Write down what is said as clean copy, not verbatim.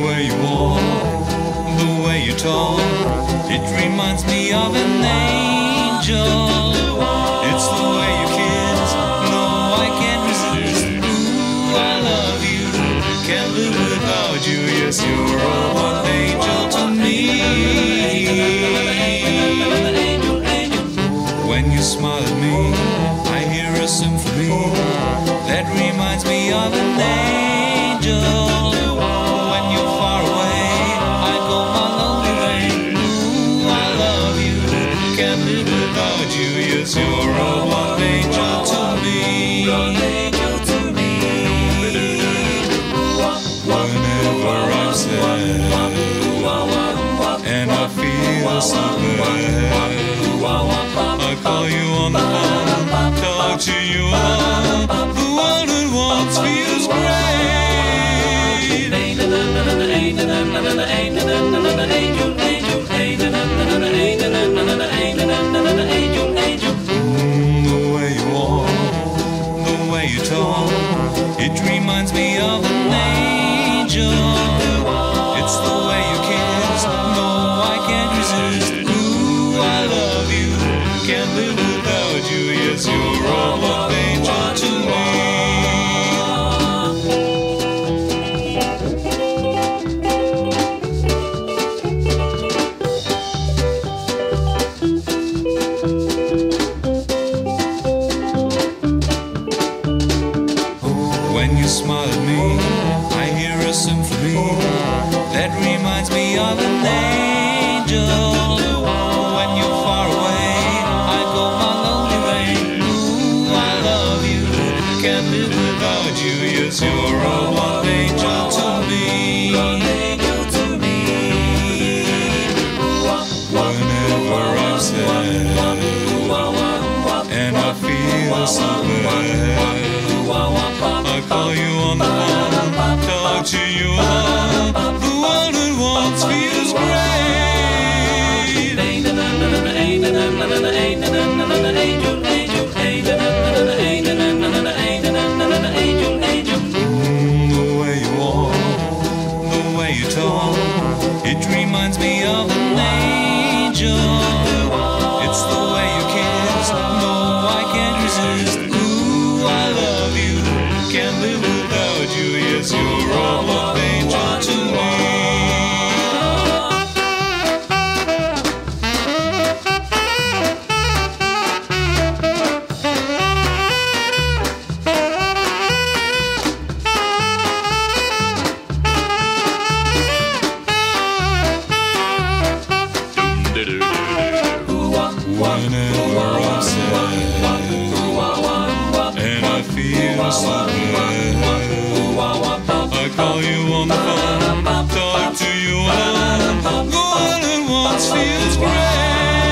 way you walk, the way you talk, it reminds me of an angel. It's the way you kiss, no, I can't resist. Ooh, I love you, can't live without you. Yes, you're an angel to me. When you smile at me, I hear a symphony that reminds me of an angel. When you're far away, I go my lonely way. Ooh, I love you, can't live without you. Yes, you're an angel to me. Whenever I'm sad and I feel so bad, I call you on the phone, talk to you alone. The world at once feels great. The way you walk, the way you talk, it reminds me of an angel. It's the way you kiss, no, I can't resist. Ooh, I love you, can't live without you. Yes, you're all an angel to me. When you smile at me, I hear a symphony that reminds me of an angel. When you're far away, I go my lonely way. Ooh, I love you, can't live without you. Yes, you're an angel to me. Whenever I'm sad and I feel so bad, I call you on the phone, talk to you alone. The world at once feels great. The way you walk, the way you talk, it reminds me of an angel. It's the way you kiss, no, I can't resist. Ooh, I love you, can't live without you. Yes, you're all an angel to me. Whenever I'm sad and I feel so bad, I call you on the phone, talk to you alone. Go on at once feels great.